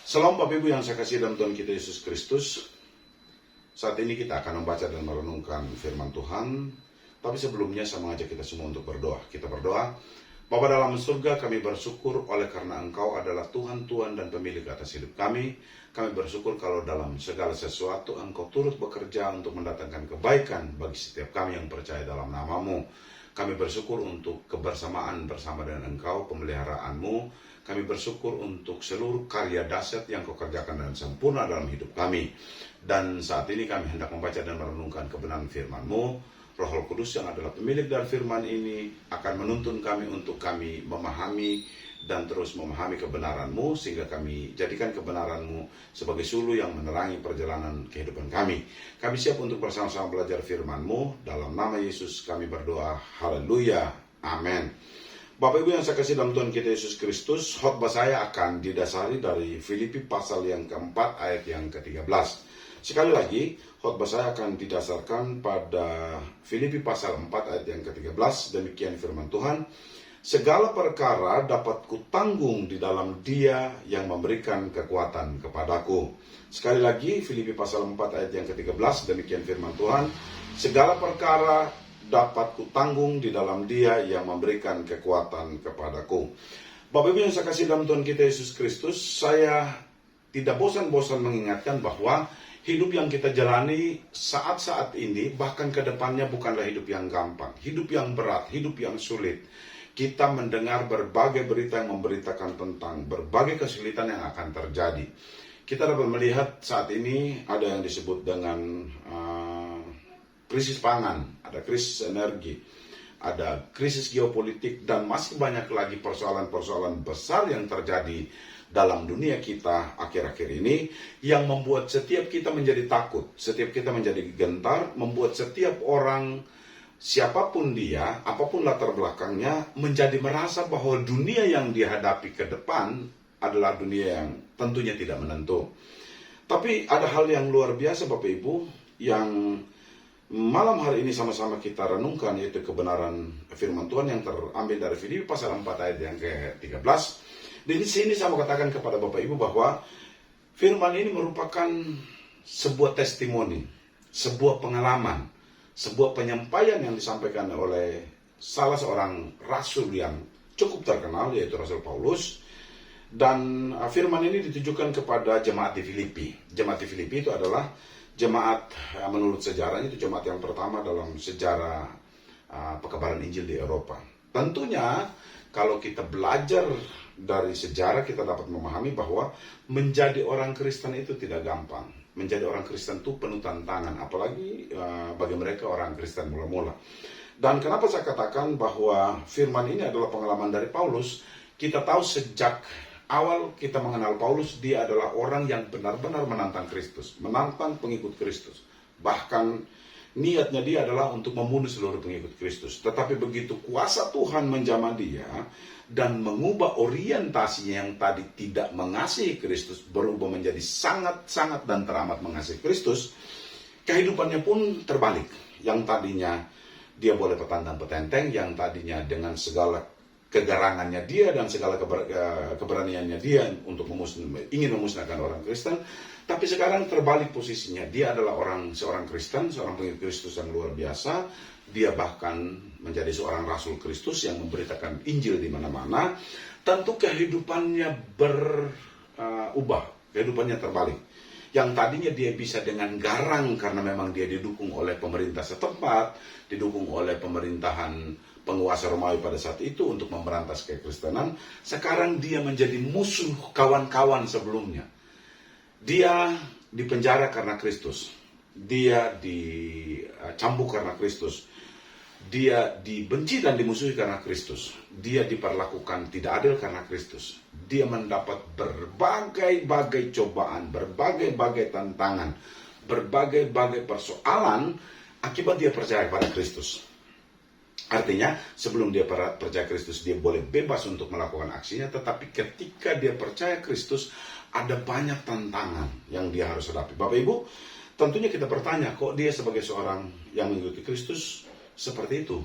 Salam Bapak Ibu yang saya kasih dalam Tuhan kita Yesus Kristus. Saat ini kita akan membaca dan merenungkan firman Tuhan. Tapi sebelumnya saya mengajak kita semua untuk berdoa. Kita berdoa. Bapa dalam surga, kami bersyukur oleh karena Engkau adalah Tuhan dan pemilik atas hidup kami. Kami bersyukur kalau dalam segala sesuatu Engkau turut bekerja untuk mendatangkan kebaikan bagi setiap kami yang percaya dalam nama-Mu. Kami bersyukur untuk kebersamaan bersama dengan Engkau, pemeliharaanmu. Kami bersyukur untuk seluruh karya dahsyat yang Kau kerjakan dan sempurna dalam hidup kami. Dan saat ini kami hendak membaca dan merenungkan kebenaran firman-Mu. Roh Kudus yang adalah pemilik dari firman ini akan menuntun kami untuk kami memahami dan terus memahami kebenaran-Mu, sehingga kami jadikan kebenaran-Mu sebagai sulu yang menerangi perjalanan kehidupan kami. Kami siap untuk bersama-sama belajar firman-Mu. Dalam nama Yesus kami berdoa. Haleluya. Amin. Bapak Ibu yang saya kasih dalam Tuhan kita Yesus Kristus, khotbah saya akan didasari dari Filipi pasal yang keempat ayat yang ke-13. Sekali lagi, khotbah saya akan didasarkan pada Filipi pasal 4 ayat yang ke-13. Demikian firman Tuhan. Segala perkara dapat kutanggung di dalam Dia yang memberikan kekuatan kepadaku. Sekali lagi, Filipi pasal 4 ayat yang ke-13. Demikian firman Tuhan. Segala perkara dapat kutanggung di dalam Dia yang memberikan kekuatan kepadaku. Bapak Ibu yang saya kasih dalam Tuhan kita Yesus Kristus, saya tidak bosan-bosan mengingatkan bahwa hidup yang kita jalani saat-saat ini, bahkan ke depannya bukanlah hidup yang gampang, hidup yang berat, hidup yang sulit. Kita mendengar berbagai berita yang memberitakan tentang berbagai kesulitan yang akan terjadi. Kita dapat melihat saat ini ada yang disebut dengan krisis pangan, ada krisis energi, ada krisis geopolitik, dan masih banyak lagi persoalan-persoalan besar yang terjadi dalam dunia kita akhir-akhir ini, yang membuat setiap kita menjadi takut, setiap kita menjadi gentar, membuat setiap orang, siapapun dia, apapun latar belakangnya, menjadi merasa bahwa dunia yang dihadapi ke depan adalah dunia yang tentunya tidak menentu. Tapi ada hal yang luar biasa Bapak Ibu, yang malam hari ini sama-sama kita renungkan, yaitu kebenaran firman Tuhan yang terambil dari Filipi pasal 4 ayat yang ke-13. Di sini saya mau katakan kepada Bapak Ibu bahwa firman ini merupakan sebuah testimoni, sebuah pengalaman, sebuah penyampaian yang disampaikan oleh salah seorang rasul yang cukup terkenal, yaitu Rasul Paulus. Dan firman ini ditujukan kepada jemaat di Filipi. Jemaat di Filipi itu adalah jemaat, menurut sejarahnya itu jemaat yang pertama dalam sejarah pekebaran Injil di Eropa. Tentunya kalau kita belajar dari sejarah, kita dapat memahami bahwa menjadi orang Kristen itu tidak gampang. Menjadi orang Kristen itu penuh tantangan, apalagi bagi mereka orang Kristen mula-mula. Dan kenapa saya katakan bahwa firman ini adalah pengalaman dari Paulus? Kita tahu sejak awal kita mengenal Paulus, dia adalah orang yang benar-benar menantang Kristus, menantang pengikut Kristus. Bahkan niatnya dia adalah untuk membunuh seluruh pengikut Kristus. Tetapi begitu kuasa Tuhan menjamah dia dan mengubah orientasinya yang tadi tidak mengasihi Kristus, berubah menjadi sangat-sangat dan teramat mengasihi Kristus, kehidupannya pun terbalik. Yang tadinya dia boleh petantang-petenteng, yang tadinya dengan segala kegarangannya dia dan segala keberaniannya dia untuk ingin memusnahkan orang Kristen, tapi sekarang terbalik posisinya. Dia adalah seorang Kristen, seorang pengikut Kristus yang luar biasa. Dia bahkan menjadi seorang rasul Kristus yang memberitakan Injil di mana-mana. Tentu kehidupannya berubah, kehidupannya terbalik. Yang tadinya dia bisa dengan garang karena memang dia didukung oleh pemerintah setempat, didukung oleh pemerintahan penguasa Romawi pada saat itu untuk memberantas kekristenan. Sekarang dia menjadi musuh kawan-kawan sebelumnya. Dia dipenjara karena Kristus. Dia dicambuk karena Kristus. Dia dibenci dan dimusuhi karena Kristus. Dia diperlakukan tidak adil karena Kristus. Dia mendapat berbagai-bagai cobaan, berbagai-bagai tantangan, berbagai-bagai persoalan akibat dia percaya pada Kristus. Artinya, sebelum dia percaya Kristus, dia boleh bebas untuk melakukan aksinya, tetapi ketika dia percaya Kristus, ada banyak tantangan yang dia harus hadapi. Bapak Ibu, tentunya kita bertanya, kok dia sebagai seorang yang mengikuti Kristus seperti itu?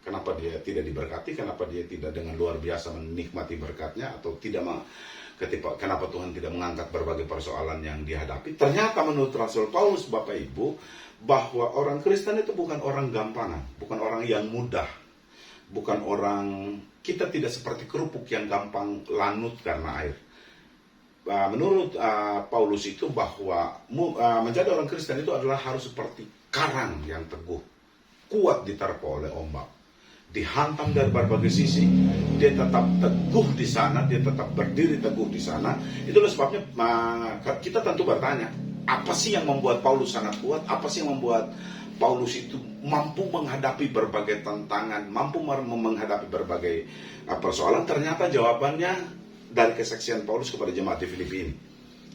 Kenapa dia tidak diberkati? Kenapa dia tidak dengan luar biasa menikmati berkatnya? Atau kenapa Tuhan tidak mengangkat berbagai persoalan yang dihadapi? Ternyata menurut Rasul Paulus, Bapak Ibu, bahwa orang Kristen itu bukan orang gampangan, bukan orang yang mudah, bukan orang, kita tidak seperti kerupuk yang gampang lanut karena air. Menurut Paulus itu bahwa menjadi orang Kristen itu adalah harus seperti karang yang teguh, kuat diterpa oleh ombak, dihantam dari berbagai sisi, dia tetap teguh di sana, dia tetap berdiri teguh di sana. Itulah sebabnya kita tentu bertanya, apa sih yang membuat Paulus sangat kuat? Apa sih yang membuat Paulus itu mampu menghadapi berbagai tantangan, mampu menghadapi berbagai persoalan? Ternyata jawabannya dari kesaksian Paulus kepada jemaat di Filipi ini.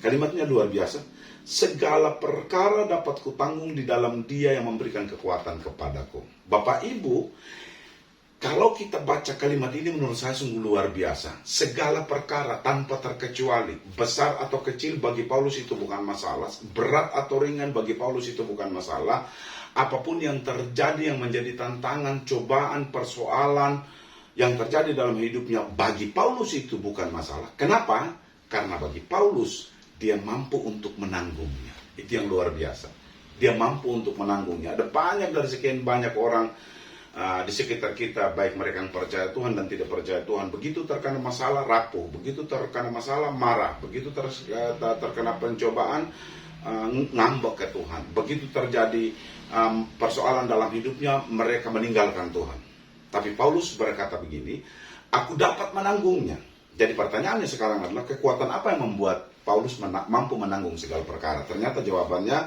Kalimatnya luar biasa. Segala perkara dapat kutanggung di dalam Dia yang memberikan kekuatan kepadaku. Bapak Ibu, kalau kita baca kalimat ini menurut saya sungguh luar biasa. Segala perkara tanpa terkecuali, besar atau kecil bagi Paulus itu bukan masalah, berat atau ringan bagi Paulus itu bukan masalah. Apapun yang terjadi yang menjadi tantangan, cobaan, persoalan yang terjadi dalam hidupnya, bagi Paulus itu bukan masalah. Kenapa? Karena bagi Paulus, dia mampu untuk menanggungnya. Itu yang luar biasa. Dia mampu untuk menanggungnya. Ada banyak dari sekian banyak orang di sekitar kita, baik mereka yang percaya Tuhan dan tidak percaya Tuhan, begitu terkena masalah rapuh, begitu terkena masalah marah, begitu terkena pencobaan ngambek ke Tuhan, begitu terjadi persoalan dalam hidupnya, mereka meninggalkan Tuhan. Tapi Paulus berkata begini, aku dapat menanggungnya. Jadi pertanyaannya sekarang adalah, kekuatan apa yang membuat Paulus mampu menanggung segala perkara? Ternyata jawabannya,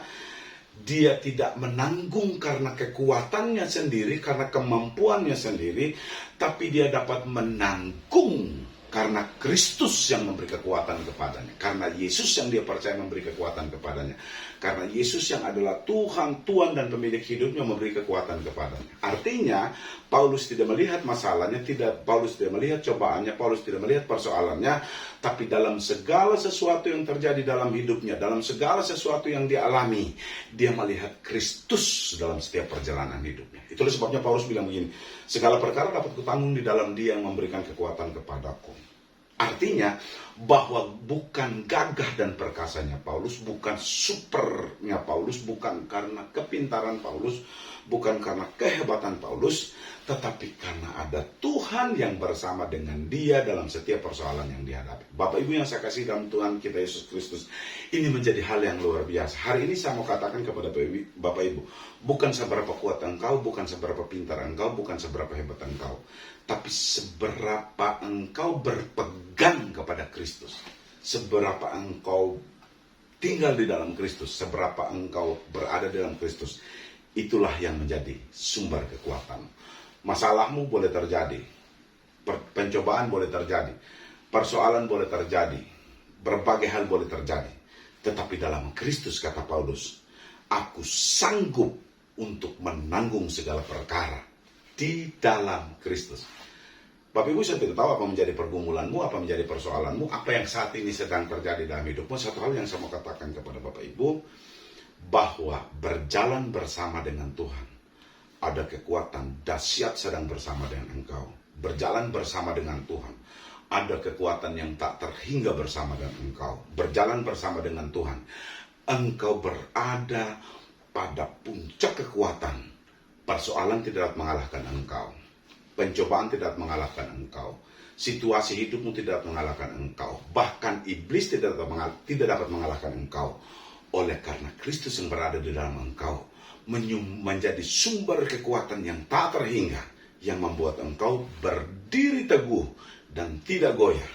dia tidak menanggung karena kekuatannya sendiri, karena kemampuannya sendiri, tapi dia dapat menanggung karena Kristus yang memberi kekuatan kepadanya, karena Yesus yang dia percaya memberi kekuatan kepadanya, karena Yesus yang adalah Tuhan, Tuhan dan pemilik hidupnya memberi kekuatan kepadanya. Artinya Paulus tidak melihat masalahnya, Paulus tidak melihat cobaannya, Paulus tidak melihat persoalannya, tapi dalam segala sesuatu yang terjadi dalam hidupnya, dalam segala sesuatu yang dialami, dia melihat Kristus dalam setiap perjalanan hidupnya. Itulah sebabnya Paulus bilang begini, segala perkara dapat kutanggung di dalam Dia yang memberikan kekuatan kepadaku. Artinya bahwa bukan gagah dan perkasanya Paulus, bukan supernya Paulus, bukan karena kepintaran Paulus, bukan karena kehebatan Paulus, tetapi karena ada Tuhan yang bersama dengan dia dalam setiap persoalan yang dihadapi. Bapak Ibu yang saya kasih dalam Tuhan kita Yesus Kristus, ini menjadi hal yang luar biasa. Hari ini saya mau katakan kepada Bapak Ibu, bukan seberapa kuat engkau, bukan seberapa pintar engkau, bukan seberapa hebat engkau, tapi seberapa engkau berpegang kepada Kristus, seberapa engkau tinggal di dalam Kristus, seberapa engkau berada di dalam Kristus, itulah yang menjadi sumber kekuatan. Masalahmu boleh terjadi, pencobaan boleh terjadi, persoalan boleh terjadi, berbagai hal boleh terjadi, tetapi dalam Kristus, kata Paulus, aku sanggup untuk menanggung segala perkara di dalam Kristus. Bapak Ibu, saya tidak tahu apa menjadi pergumulanmu, apa menjadi persoalanmu, apa yang saat ini sedang terjadi dalam hidupmu. Satu hal yang saya mau katakan kepada Bapak Ibu, bahwa berjalan bersama dengan Tuhan, ada kekuatan dahsyat sedang bersama dengan engkau. Berjalan bersama dengan Tuhan, ada kekuatan yang tak terhingga bersama dengan engkau. Berjalan bersama dengan Tuhan, engkau berada pada puncak kekuatan. Persoalan tidak dapat mengalahkan engkau, pencobaan tidak dapat mengalahkan engkau, situasi hidupmu tidak dapat mengalahkan engkau, bahkan iblis tidak dapat mengalahkan engkau. Oleh karena Kristus yang berada di dalam engkau menjadi sumber kekuatan yang tak terhingga, yang membuat engkau berdiri teguh dan tidak goyah.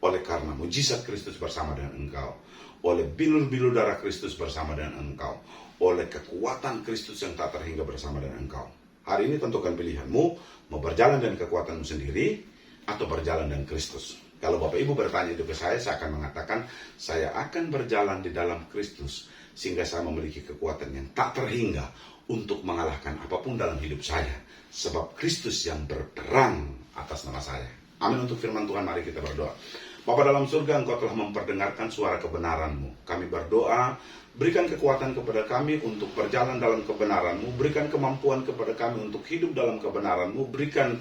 Oleh karena mujizat Kristus bersama dengan engkau, oleh bilur-bilur darah Kristus bersama dengan engkau, oleh kekuatan Kristus yang tak terhingga bersama dengan engkau. Hari ini tentukan pilihanmu, mau berjalan dengan kekuatanmu sendiri atau berjalan dengan Kristus. Kalau Bapak Ibu bertanya itu ke saya akan mengatakan, saya akan berjalan di dalam Kristus, sehingga saya memiliki kekuatan yang tak terhingga untuk mengalahkan apapun dalam hidup saya. Sebab Kristus yang berperang atas nama saya. Amin. Untuk firman Tuhan, mari kita berdoa. Bapa dalam surga, Engkau telah memperdengarkan suara kebenaran-Mu. Kami berdoa, berikan kekuatan kepada kami untuk berjalan dalam kebenaran-Mu. Berikan kemampuan kepada kami untuk hidup dalam kebenaran-Mu. Berikan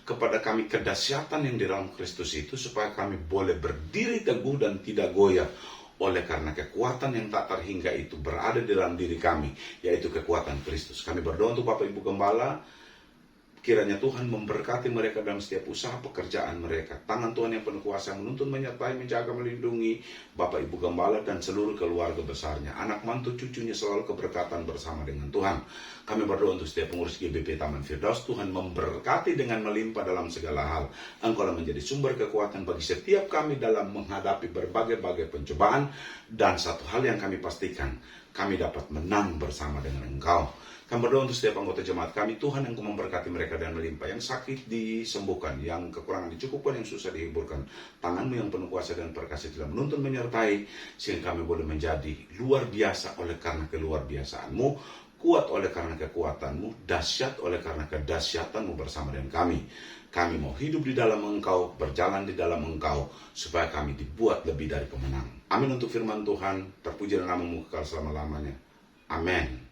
kepada kami kedahsyatan yang di dalam Kristus itu, supaya kami boleh berdiri teguh dan tidak goyah. Oleh karena kekuatan yang tak terhingga itu berada di dalam diri kami, yaitu kekuatan Kristus. Kami berdoa untuk Bapak Ibu Gembala, kiranya Tuhan memberkati mereka dalam setiap usaha pekerjaan mereka. Tangan Tuhan yang penuh kuasa menuntun, menyertai, menjaga, melindungi Bapak Ibu Gembala dan seluruh keluarga besarnya. Anak mantu cucunya selalu keberkatan bersama dengan Tuhan. Kami berdoa untuk setiap pengurus GBP Taman Firdaus. Tuhan memberkati dengan melimpah dalam segala hal. Engkau menjadi sumber kekuatan bagi setiap kami dalam menghadapi berbagai-bagai pencobaan. Dan satu hal yang kami pastikan, kami dapat menang bersama dengan Engkau. Kami berdoa untuk setiap anggota jemaat kami, Tuhan yang memberkati mereka dan melimpah. Yang sakit disembuhkan, yang kekurangan dicukupkan, yang susah dihiburkan. Tangan-Mu yang penuh kuasa dan perkasa telah menuntun, menyertai, sehingga kami boleh menjadi luar biasa oleh karena keluar biasaan-Mu, kuat oleh karena kekuatan-Mu, dahsyat oleh karena kedahsyatan-Mu bersama dengan kami. Kami mau hidup di dalam Engkau, berjalan di dalam Engkau, supaya kami dibuat lebih dari pemenang. Amin. Untuk firman Tuhan, terpuji nama-Mu kekal selama-lamanya. Amin.